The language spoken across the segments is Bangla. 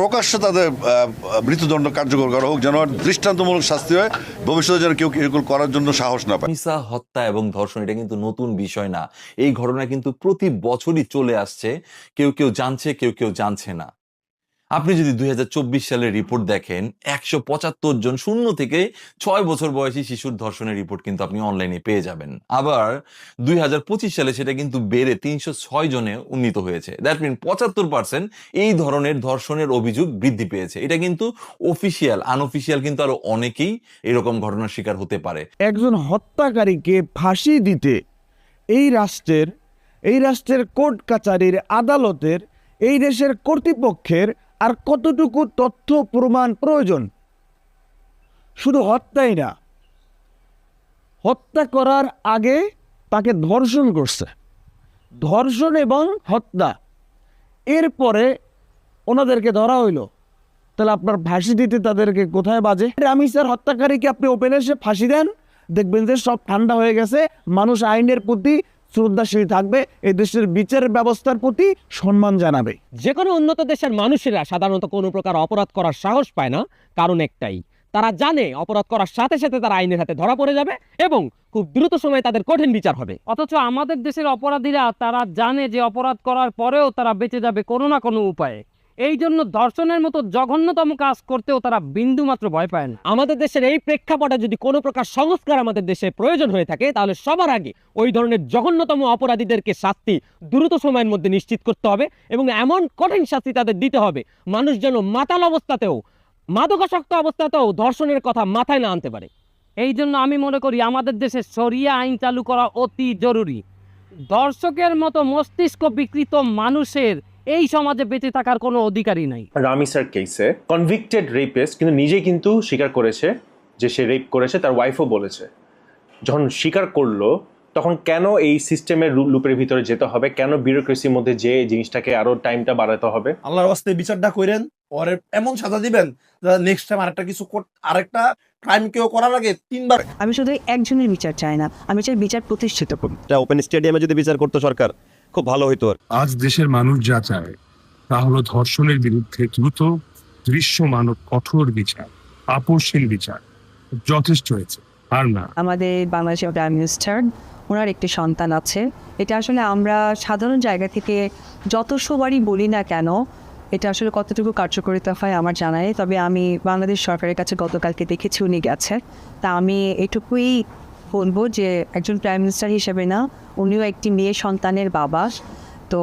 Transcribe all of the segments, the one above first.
প্রকাশ্যে তাদের মৃত্যুদণ্ড কার্যকর করা হোক, যেন দৃষ্টান্তমূলক শাস্তি হয়, ভবিষ্যতে যেন কেউ এগুলো করার জন্য সাহস না পায়। মিসা হত্যা এবং ধর্ষণ এটা কিন্তু নতুন বিষয় না। এই ঘটনা কিন্তু প্রতি বছরই চলে আসছে, কেউ কেউ জানছে, কেউ কেউ জানছে না। আপনি যদি 2024 সালের রিপোর্ট দেখেন, 175 জন 0 থেকে 6 বছর বয়সী শিশুর ধর্ষণের রিপোর্ট কিন্তু আপনি অনলাইনে পেয়ে যাবেন। আবার 2025 সালে সেটা কিন্তু বেড়ে 306 জনে উন্নীত হয়েছে। দ্যাট মিন 75% এই ধরনের ধর্ষণের অভিযোগ বৃদ্ধি পেয়েছে। এটা কিন্তু অফিসিয়াল, আনঅফিসিয়াল কিন্তু আরো অনেকেই এরকম ঘটনার শিকার হতে পারে। একজন হত্যাকারীকে ফাঁসি দিতে এই রাষ্ট্রের কোর্ট কাচারির, আদালতের, এই দেশের কর্তৃপক্ষের আর কতটুকু তথ্য প্রমাণ প্রয়োজন? শুধু হত্যাই না, হত্যা করার আগে তাকে ধর্ষণ করছে, ধর্ষণ এবং হত্যা, এরপরে ওনাদেরকে ধরা হইলো, তাহলে আপনার ফাঁসি দিতে তাদেরকে কোথায় বাজে? আমি স্যার হত্যাকারীকে আপনি ওপেনে এসে ফাঁসি দেন, দেখবেন যে সব ঠান্ডা হয়ে গেছে, মানুষ আইনের প্রতি শ্রদ্ধাশীল থাকবে, এই দেশের বিচার ব্যবস্থার প্রতি সম্মান জানাবে। যে কোনো উন্নত দেশের মানুষেরা সাধারণত কোনো প্রকার অপরাধ করার সাহস পায় না, কারণ একটাই, তারা জানে অপরাধ করার সাথে সাথে তারা আইনের হাতে ধরা পড়ে যাবে এবং খুব দ্রুত সময়ে তাদের কঠিন বিচার হবে। অথচ আমাদের দেশের অপরাধীরা তারা জানে যে অপরাধ করার পরেও তারা বেঁচে যাবে কোনো না কোনো উপায়ে, এই জন্য ধর্ষণের মতো জঘন্যতম কাজ করতেও তারা বিন্দু মাত্র ভয় পায় না। আমাদের দেশের এই প্রেক্ষাপটে যদি কোনো প্রকার সংস্কার আমাদের দেশে প্রয়োজন হয়ে থাকে, তাহলে সবার আগে ওই ধরনের জঘন্যতম অপরাধীদেরকে শাস্তি দ্রুত সময়ের মধ্যে নিশ্চিত করতে হবে এবং এমন কঠিন শাস্তি তাদের দিতে হবে, মানুষ যেন মাতাল অবস্থাতেও, মাদকাসক্ত অবস্থাতেও ধর্ষণের কথা মাথায় না আনতে পারে। এই জন্য আমি মনে করি আমাদের দেশে শরিয়া আইন চালু করা অতি জরুরি। দর্শকের মতো মস্তিষ্ক বিকৃত মানুষের এই সমাজে বেঁচে থাকার কোনো অধিকারই নাই। রামিসার কেসে কনভিক্টেড রেপিস্ট কিন্তু নিজেই কিন্তু স্বীকার করেছে যে সে রেপ করেছে, তার ওয়াইফও বলেছে। যখন স্বীকার করলো তখন কেন এই সিস্টেমের লুপের ভিতরে যেতে হবে, কেন বিউরোক্রেসির মধ্যে যে জিনিসটাকে আরো টাইমটা বাড়াতে হবে? আল্লাহর ওয়াস্তে বিচারটা করেন, ওরে এমন সাজা দিবেন নেক্সট টাইম আরেকটা ক্রাইম কেউ করার আগে 3 বার। আমি শুধু একজনের বিচার চাই না, আমি চাই বিচার প্রতিষ্ঠিত করুন। এটা ওপেন স্টেডিয়ামে যদি বিচার করতো সরকার, খুব ভালো হইতো। আজ দেশের মানুষ যা চায় তা হলো ধর্ষণের বিরুদ্ধে দ্রুত, দৃশ্যমান ও কঠোর বিচার, আপসহীন বিচার। যথেষ্ট হয়েছে, আর না। আমাদের বাংলাদেশের প্রাইম মিনিস্টার, ওনার একটি সন্তান আছে। এটা আসলে আমরা সাধারণ জায়গা থেকে যত সবারই বলি না কেন, এটা আসলে কতটুকু কার্যকারিতা হয় আমার জানা নেই। তবে আমি বাংলাদেশ সরকারের কাছে গতকালকে দেখেছি উনি গেছে, তা আমি এটুকুই বলবো যে একজন প্রাইম মিনিস্টার হিসেবে না, উনিও একটি মেয়ে সন্তানের বাবা, তো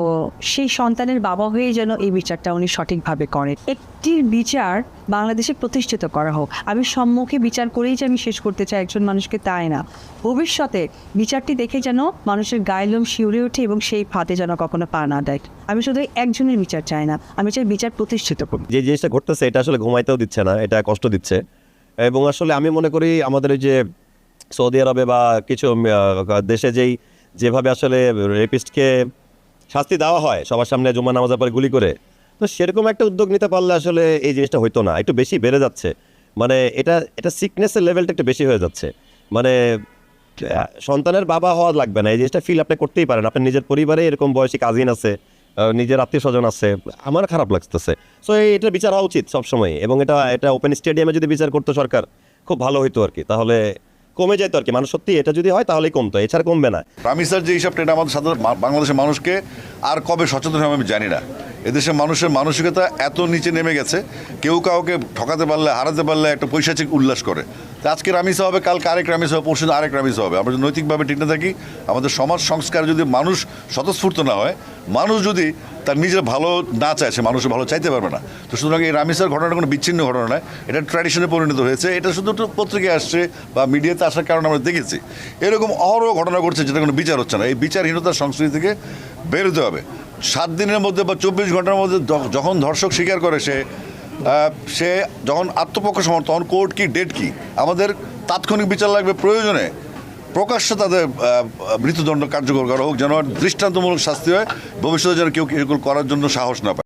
সেই সন্তানের বাবা হয়ে যেন এই বিচারটা উনি সঠিকভাবে করেন। একটি বিচার বাংলাদেশে প্রতিষ্ঠিত করা হোক। আমি সম্মুখে বিচার করেই যে আমি শেষ করতে চাই একজন মানুষকে, তাই না। ভবিষ্যতে বিচারটি দেখে যেন মানুষের গায়ে লোম শিউরে ওঠে এবং সেই ফাঁদে যেন কখনো পা না দেয়। আমি শুধু একজনের বিচার চাই না, আমি চাই বিচার প্রতিষ্ঠিত করুন। যে জিনিসটা ঘটতেছে এটা আসলে ঘুমাইতেও দিচ্ছে না, এটা কষ্ট দিচ্ছে। এবং আসলে আমি মনে করি আমাদের এই যে সৌদি আরবে বা কিছু দেশে যেভাবে আসলে রেপিস্টকে শাস্তি দেওয়া হয় সবার সামনে জুম্মা নামাজের পরে গুলি করে, তো সেরকম একটা উদ্যোগ নিতে পারলে আসলে এই জিনিসটা হইতো না। একটু বেশি বেড়ে যাচ্ছে, মানে এটা সিকনেসের লেভেলটা একটু বেশি হয়ে যাচ্ছে। মানে সন্তানের বাবা হওয়া লাগবে না, এই জিনিসটা ফিল আপনি করতেই পারেন। আপনার নিজের পরিবারে এরকম বয়সী কাজিন আছে, নিজের আত্মীয় স্বজন আছে, আমার খারাপ লাগতেছে। সো এটার বিচার হওয়া উচিত সবসময়, এবং এটা ওপেন স্টেডিয়ামে যদি বিচার করতো সরকার, খুব ভালো হইতো আর কি। তাহলে কমে যেত আর কি, মানুষ সত্যি এটা যদি হয় তাহলেই কমতো, এছাড়া কমবে না। রামিসার যে হিসাবটা, এটা আমাদের সাধারণ বাংলাদেশের মানুষকে আর কবে সচেতন হবে আমি জানি না। এদেশের মানুষের মানসিকতা এত নিচে নেমে গেছে, কেউ কাউকে ঠকাতে পারলে, হারাতে পারলে একটা পৈশাচিক উল্লাস করে। তো আজকে রামিসা হবে, কালকে আরেক রামিসা হবে, পরশু আরেক রামিসা হবে। আমরা যদি নৈতিকভাবে ঠিক না থাকি, আমাদের সমাজ সংস্কার যদি মানুষ স্বতঃস্ফূর্ত না হয়, মানুষ যদি তার নিজের ভালো না চায়, সে মানুষের ভালো চাইতে পারবে না। তো সুতরাং এই রামিসার ঘটনাটা কোনো বিচ্ছিন্ন ঘটনা নয়, এটা ট্র্যাডিশনে পরিণত হয়েছে। এটা শুধু একটু পত্রিকায় আসছে বা মিডিয়াতে আসার কারণে আমরা দেখেছি। এরকম অহরহ ঘটনা ঘটছে যেটা কোনো বিচার হচ্ছে না। এই বিচারহীনতার সংস্কৃতি থেকে বেরোতে হবে। 7 দিনের মধ্যে বা 24 ঘন্টার মধ্যে যখন ধর্ষক স্বীকার করে, সে যখন আত্মপক্ষ সমর্থন, তখন কোর্ট কি, ডেট কি, আমাদের তাৎক্ষণিক বিচার লাগবে। প্রয়োজনে প্রকাশ্যে তাদের মৃত্যুদণ্ড কার্যকর করা হোক, যেন দৃষ্টান্তমূলক শাস্তি হয়, ভবিষ্যতে যেন কেউ এগুলো করার জন্য সাহস না পায়।